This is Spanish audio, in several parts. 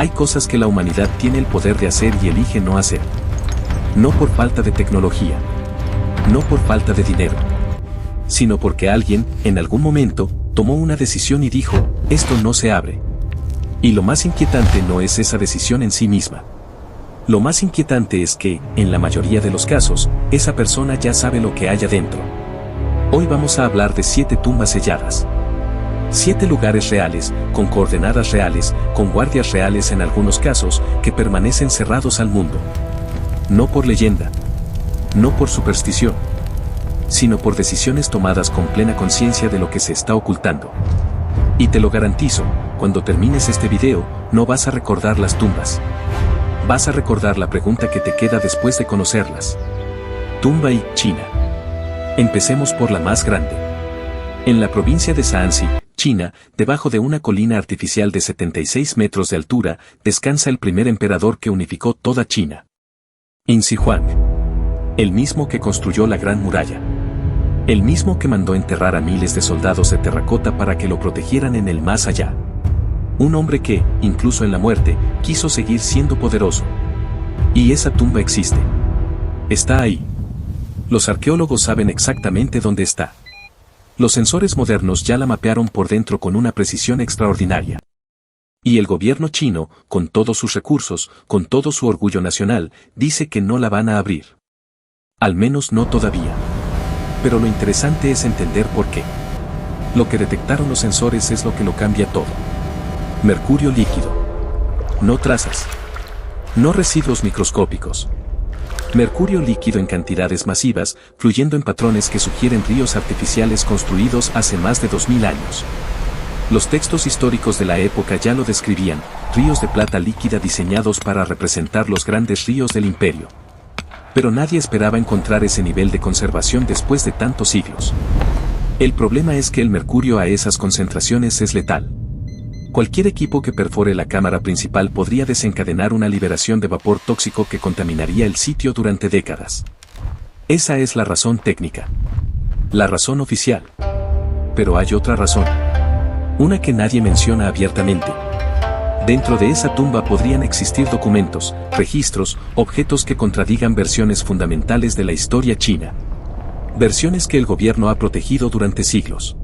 Hay cosas que la humanidad tiene el poder de hacer y elige no hacer. No por falta de tecnología. No por falta de dinero. Sino porque alguien, en algún momento, tomó una decisión y dijo, esto no se abre. Y lo más inquietante no es esa decisión en sí misma. Lo más inquietante es que, en la mayoría de los casos, esa persona ya sabe lo que hay adentro. Hoy vamos a hablar de 7 tumbas selladas. 7 lugares reales, con coordenadas reales, con guardias reales en algunos casos, que permanecen cerrados al mundo. No por leyenda. No por superstición. Sino por decisiones tomadas con plena conciencia de lo que se está ocultando. Y te lo garantizo, cuando termines este video, no vas a recordar las tumbas. Vas a recordar la pregunta que te queda después de conocerlas. Tumba y China. Empecemos por la más grande. En la provincia de Shaanxi, China, debajo de una colina artificial de 76 metros de altura, descansa el primer emperador que unificó toda China. Yin Huang. El mismo que construyó la Gran Muralla. El mismo que mandó enterrar a miles de soldados de terracota para que lo protegieran en el más allá. Un hombre que, incluso en la muerte, quiso seguir siendo poderoso. Y esa tumba existe. Está ahí. Los arqueólogos saben exactamente dónde está. Los sensores modernos ya la mapearon por dentro con una precisión extraordinaria. Y el gobierno chino, con todos sus recursos, con todo su orgullo nacional, dice que no la van a abrir. Al menos no todavía. Pero lo interesante es entender por qué. Lo que detectaron los sensores es lo que lo cambia todo. Mercurio líquido. No trazas. No residuos microscópicos. Mercurio líquido en cantidades masivas, fluyendo en patrones que sugieren ríos artificiales construidos hace más de 2000 años. Los textos históricos de la época ya lo describían, ríos de plata líquida diseñados para representar los grandes ríos del imperio. Pero nadie esperaba encontrar ese nivel de conservación después de tantos siglos. El problema es que el mercurio a esas concentraciones es letal. Cualquier equipo que perfore la cámara principal podría desencadenar una liberación de vapor tóxico que contaminaría el sitio durante décadas. Esa es la razón técnica. La razón oficial. Pero hay otra razón. Una que nadie menciona abiertamente. Dentro de esa tumba podrían existir documentos, registros, objetos que contradigan versiones fundamentales de la historia china. Versiones que el gobierno ha protegido durante siglos.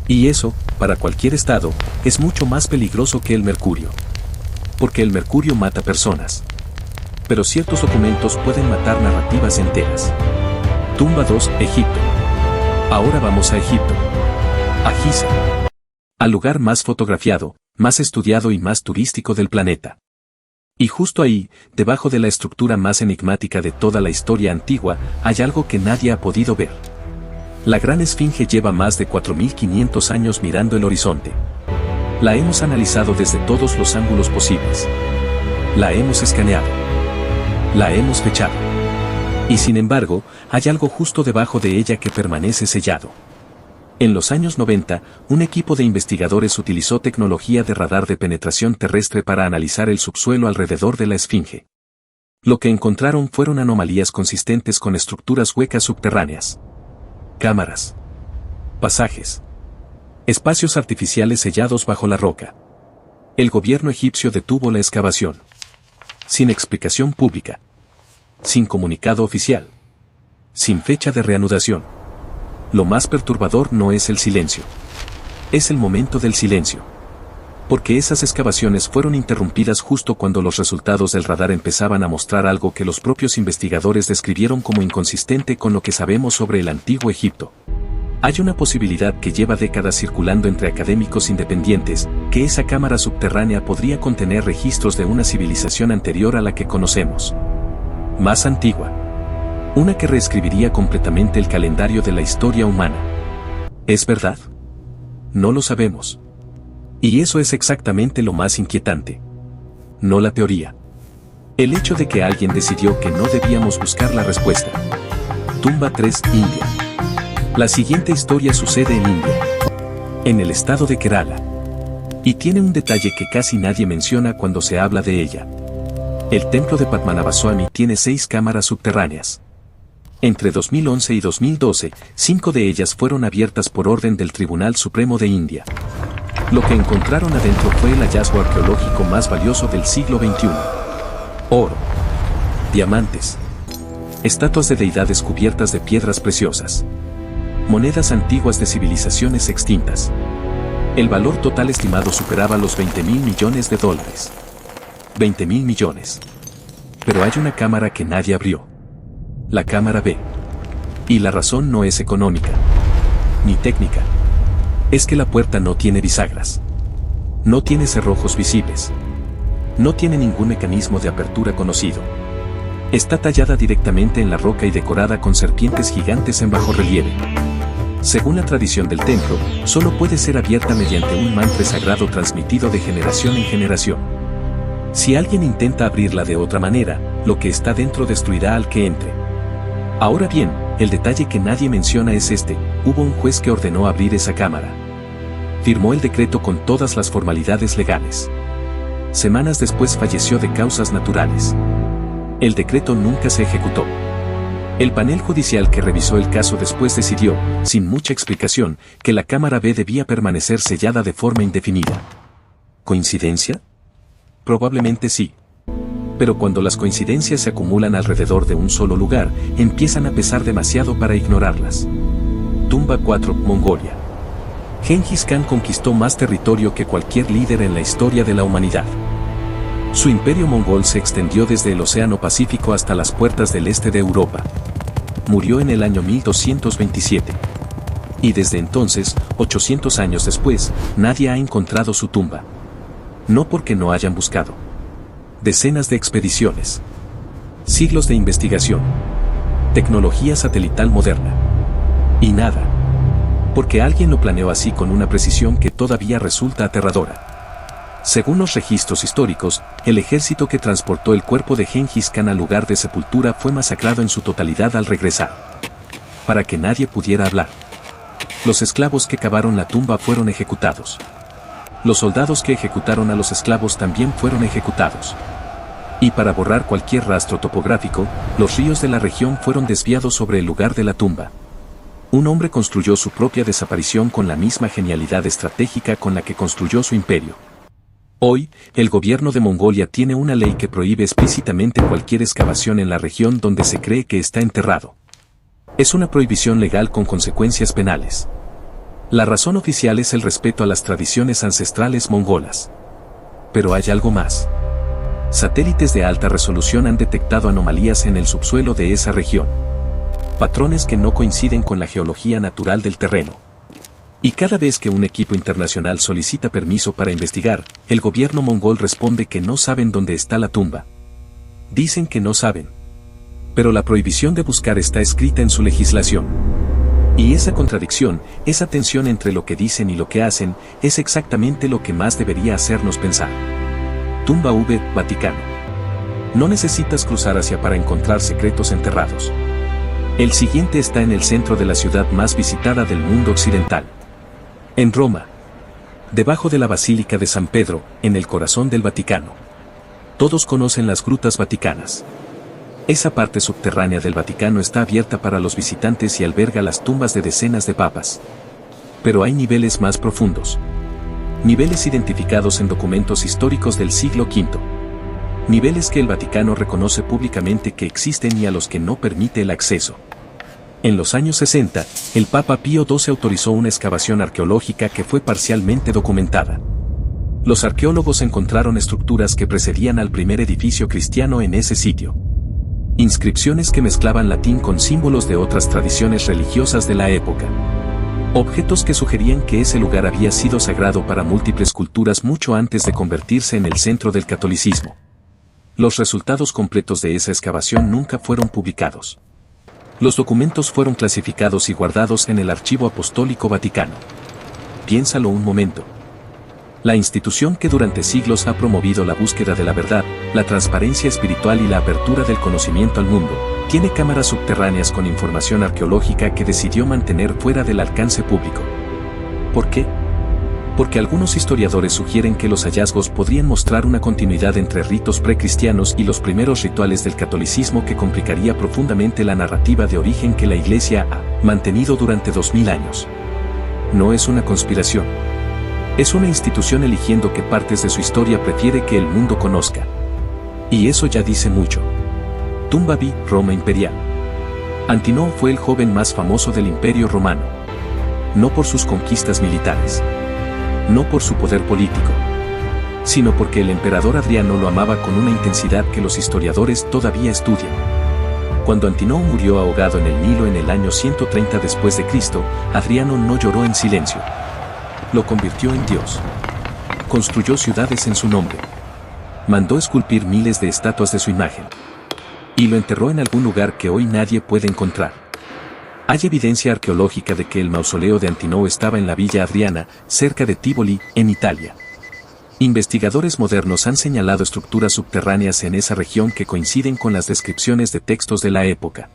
Y eso, para cualquier estado, es mucho más peligroso que el mercurio. Porque el mercurio mata personas. Pero ciertos documentos pueden matar narrativas enteras. Tumba 2, Egipto. Ahora vamos a Egipto. A Giza. Al lugar más fotografiado, más estudiado y más turístico del planeta. Y justo ahí, debajo de la estructura más enigmática de toda la historia antigua, hay algo que nadie ha podido ver. La Gran Esfinge lleva más de 4500 años mirando el horizonte. La hemos analizado desde todos los ángulos posibles. La hemos escaneado. La hemos fechado. Y sin embargo, hay algo justo debajo de ella que permanece sellado. En los años 90, un equipo de investigadores utilizó tecnología de radar de penetración terrestre para analizar el subsuelo alrededor de la Esfinge. Lo que encontraron fueron anomalías consistentes con estructuras huecas subterráneas. Cámaras. Pasajes. Espacios artificiales sellados bajo la roca. El gobierno egipcio detuvo la excavación. Sin explicación pública. Sin comunicado oficial. Sin fecha de reanudación. Lo más perturbador no es el silencio. Es el momento del silencio. Porque esas excavaciones fueron interrumpidas justo cuando los resultados del radar empezaban a mostrar algo que los propios investigadores describieron como inconsistente con lo que sabemos sobre el antiguo Egipto. Hay una posibilidad que lleva décadas circulando entre académicos independientes, que esa cámara subterránea podría contener registros de una civilización anterior a la que conocemos. Más antigua. Una que reescribiría completamente el calendario de la historia humana. ¿Es verdad? No lo sabemos. Y eso es exactamente lo más inquietante. No la teoría. El hecho de que alguien decidió que no debíamos buscar la respuesta. Tumba 3, India. La siguiente historia sucede en India. En el estado de Kerala. Y tiene un detalle que casi nadie menciona cuando se habla de ella. El templo de Padmanabhaswamy tiene 6 cámaras subterráneas. Entre 2011 y 2012, 5 de ellas fueron abiertas por orden del Tribunal Supremo de India. Lo que encontraron adentro fue el hallazgo arqueológico más valioso del siglo XXI. Oro, diamantes, estatuas de deidades cubiertas de piedras preciosas, monedas antiguas de civilizaciones extintas. El valor total estimado superaba los $20.000 millones. $20.000 millones. Pero hay una cámara que nadie abrió. La cámara B. Y la razón no es económica, ni técnica. Es que la puerta no tiene bisagras. No tiene cerrojos visibles. No tiene ningún mecanismo de apertura conocido. Está tallada directamente en la roca y decorada con serpientes gigantes en bajorrelieve. Según la tradición del templo, solo puede ser abierta mediante un mantra sagrado transmitido de generación en generación. Si alguien intenta abrirla de otra manera, lo que está dentro destruirá al que entre. Ahora bien, el detalle que nadie menciona es este: hubo un juez que ordenó abrir esa cámara. Firmó el decreto con todas las formalidades legales. Semanas después falleció de causas naturales. El decreto nunca se ejecutó. El panel judicial que revisó el caso después decidió, sin mucha explicación, que la cámara B debía permanecer sellada de forma indefinida. ¿Coincidencia? Probablemente sí. Pero cuando las coincidencias se acumulan alrededor de un solo lugar, empiezan a pesar demasiado para ignorarlas. Tumba 4, Mongolia. Gengis Khan conquistó más territorio que cualquier líder en la historia de la humanidad. Su imperio mongol se extendió desde el Océano Pacífico hasta las puertas del este de Europa. Murió en el año 1227. Y desde entonces, 800 años después, nadie ha encontrado su tumba. No porque no hayan buscado. Decenas de expediciones. Siglos de investigación. Tecnología satelital moderna. Y nada. Porque alguien lo planeó así con una precisión que todavía resulta aterradora. Según los registros históricos, el ejército que transportó el cuerpo de Gengis Khan al lugar de sepultura fue masacrado en su totalidad al regresar. Para que nadie pudiera hablar. Los esclavos que cavaron la tumba fueron ejecutados. Los soldados que ejecutaron a los esclavos también fueron ejecutados. Y para borrar cualquier rastro topográfico, los ríos de la región fueron desviados sobre el lugar de la tumba. Un hombre construyó su propia desaparición con la misma genialidad estratégica con la que construyó su imperio. Hoy, el gobierno de Mongolia tiene una ley que prohíbe explícitamente cualquier excavación en la región donde se cree que está enterrado. Es una prohibición legal con consecuencias penales. La razón oficial es el respeto a las tradiciones ancestrales mongolas. Pero hay algo más. Satélites de alta resolución han detectado anomalías en el subsuelo de esa región. Patrones que no coinciden con la geología natural del terreno. Y cada vez que un equipo internacional solicita permiso para investigar, el gobierno mongol responde que no saben dónde está la tumba. Dicen que no saben. Pero la prohibición de buscar está escrita en su legislación. Y esa contradicción, esa tensión entre lo que dicen y lo que hacen, es exactamente lo que más debería hacernos pensar. Tumba V, Vaticano. No necesitas cruzar hacia para encontrar secretos enterrados. El siguiente está en el centro de la ciudad más visitada del mundo occidental. En Roma. Debajo de la Basílica de San Pedro, en el corazón del Vaticano. Todos conocen las grutas vaticanas. Esa parte subterránea del Vaticano está abierta para los visitantes y alberga las tumbas de decenas de papas. Pero hay niveles más profundos. Niveles identificados en documentos históricos del siglo V. Niveles que el Vaticano reconoce públicamente que existen y a los que no permite el acceso. En los años 60, el Papa Pío XII autorizó una excavación arqueológica que fue parcialmente documentada. Los arqueólogos encontraron estructuras que precedían al primer edificio cristiano en ese sitio. Inscripciones que mezclaban latín con símbolos de otras tradiciones religiosas de la época. Objetos que sugerían que ese lugar había sido sagrado para múltiples culturas mucho antes de convertirse en el centro del catolicismo. Los resultados completos de esa excavación nunca fueron publicados. Los documentos fueron clasificados y guardados en el Archivo Apostólico Vaticano. Piénsalo un momento. La institución que durante siglos ha promovido la búsqueda de la verdad, la transparencia espiritual y la apertura del conocimiento al mundo, tiene cámaras subterráneas con información arqueológica que decidió mantener fuera del alcance público. ¿Por qué? Porque algunos historiadores sugieren que los hallazgos podrían mostrar una continuidad entre ritos precristianos y los primeros rituales del catolicismo que complicaría profundamente la narrativa de origen que la Iglesia ha mantenido durante 2000 años. No es una conspiración. Es una institución eligiendo qué partes de su historia prefiere que el mundo conozca. Y eso ya dice mucho. Tumba B, Roma Imperial. Antinoo fue el joven más famoso del Imperio Romano. No por sus conquistas militares. No por su poder político. Sino porque el emperador Adriano lo amaba con una intensidad que los historiadores todavía estudian. Cuando Antinoo murió ahogado en el Nilo en el año 130 después de Cristo, Adriano no lloró en silencio. Lo convirtió en Dios. Construyó ciudades en su nombre. Mandó esculpir miles de estatuas de su imagen. Y lo enterró en algún lugar que hoy nadie puede encontrar. Hay evidencia arqueológica de que el mausoleo de Antinoo estaba en la Villa Adriana, cerca de Tivoli, en Italia. Investigadores modernos han señalado estructuras subterráneas en esa región que coinciden con las descripciones de textos de la época.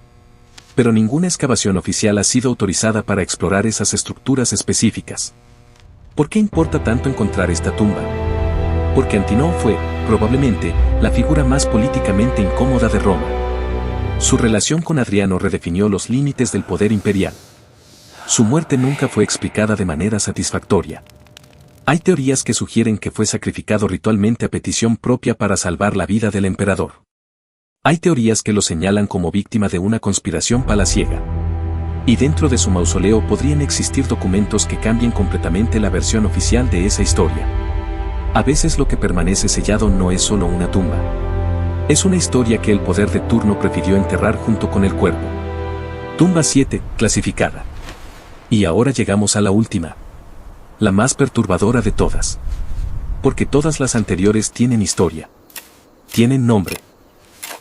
Pero ninguna excavación oficial ha sido autorizada para explorar esas estructuras específicas. ¿Por qué importa tanto encontrar esta tumba? Porque Antinoo fue, probablemente, la figura más políticamente incómoda de Roma. Su relación con Adriano redefinió los límites del poder imperial. Su muerte nunca fue explicada de manera satisfactoria. Hay teorías que sugieren que fue sacrificado ritualmente a petición propia para salvar la vida del emperador. Hay teorías que lo señalan como víctima de una conspiración palaciega. Y dentro de su mausoleo podrían existir documentos que cambien completamente la versión oficial de esa historia. A veces lo que permanece sellado no es solo una tumba. Es una historia que el poder de turno prefirió enterrar junto con el cuerpo. Tumba 7, clasificada. Y ahora llegamos a la última. La más perturbadora de todas. Porque todas las anteriores tienen historia. Tienen nombre.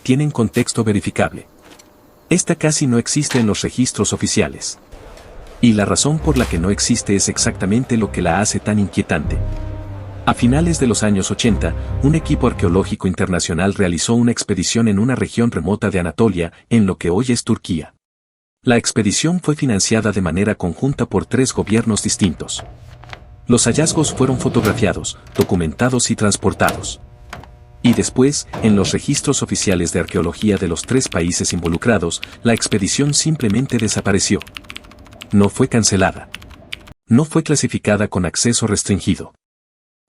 Tienen contexto verificable. Esta casi no existe en los registros oficiales. Y la razón por la que no existe es exactamente lo que la hace tan inquietante. A finales de los años 80, un equipo arqueológico internacional realizó una expedición en una región remota de Anatolia, en lo que hoy es Turquía. La expedición fue financiada de manera conjunta por 3 gobiernos distintos. Los hallazgos fueron fotografiados, documentados y transportados. Y después, en los registros oficiales de arqueología de los 3 países involucrados, la expedición simplemente desapareció. No fue cancelada. No fue clasificada con acceso restringido.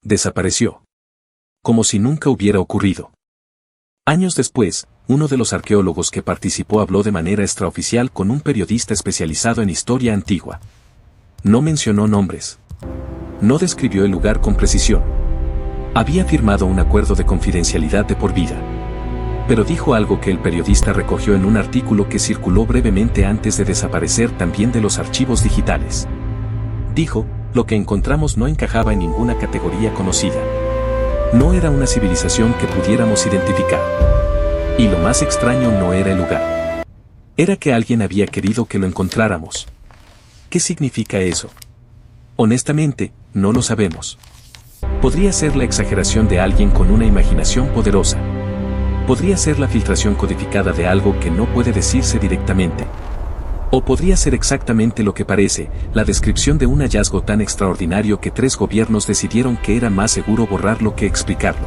Desapareció. Como si nunca hubiera ocurrido. Años después, uno de los arqueólogos que participó habló de manera extraoficial con un periodista especializado en historia antigua. No mencionó nombres. No describió el lugar con precisión. Había firmado un acuerdo de confidencialidad de por vida. Pero dijo algo que el periodista recogió en un artículo que circuló brevemente antes de desaparecer también de los archivos digitales. Dijo, lo que encontramos no encajaba en ninguna categoría conocida. No era una civilización que pudiéramos identificar. Y lo más extraño no era el lugar. Era que alguien había querido que lo encontráramos. ¿Qué significa eso? Honestamente, no lo sabemos. Podría ser la exageración de alguien con una imaginación poderosa. Podría ser la filtración codificada de algo que no puede decirse directamente. O podría ser exactamente lo que parece, la descripción de un hallazgo tan extraordinario que 3 gobiernos decidieron que era más seguro borrarlo que explicarlo.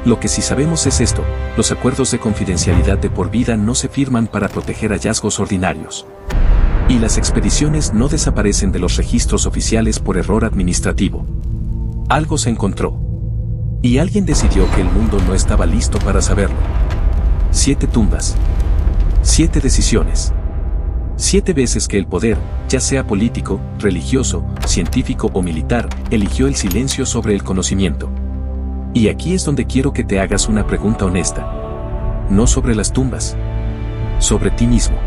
Lo que sí sabemos es esto, los acuerdos de confidencialidad de por vida no se firman para proteger hallazgos ordinarios. Y las expediciones no desaparecen de los registros oficiales por error administrativo. Algo se encontró. Y alguien decidió que el mundo no estaba listo para saberlo. 7 tumbas. 7 decisiones. 7 veces que el poder, ya sea político, religioso, científico o militar, eligió el silencio sobre el conocimiento. Y aquí es donde quiero que te hagas una pregunta honesta. No sobre las tumbas. Sobre ti mismo.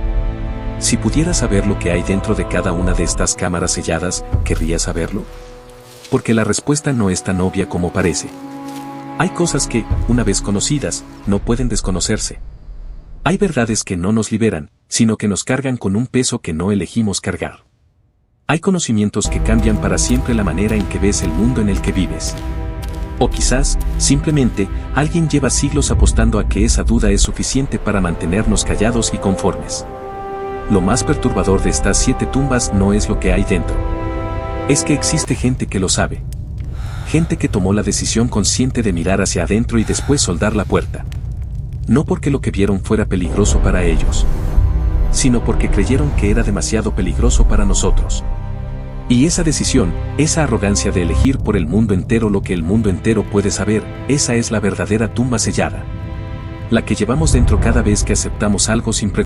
Si pudieras saber lo que hay dentro de cada una de estas cámaras selladas, ¿querrías saberlo? Porque la respuesta no es tan obvia como parece. Hay cosas que, una vez conocidas, no pueden desconocerse. Hay verdades que no nos liberan, sino que nos cargan con un peso que no elegimos cargar. Hay conocimientos que cambian para siempre la manera en que ves el mundo en el que vives. O quizás, simplemente, alguien lleva siglos apostando a que esa duda es suficiente para mantenernos callados y conformes. Lo más perturbador de estas 7 tumbas no es lo que hay dentro. Es que existe gente que lo sabe. Gente que tomó la decisión consciente de mirar hacia adentro y después soldar la puerta. No porque lo que vieron fuera peligroso para ellos, sino porque creyeron que era demasiado peligroso para nosotros. Y esa decisión, esa arrogancia de elegir por el mundo entero lo que el mundo entero puede saber, esa es la verdadera tumba sellada. La que llevamos dentro cada vez que aceptamos algo sin preguntar.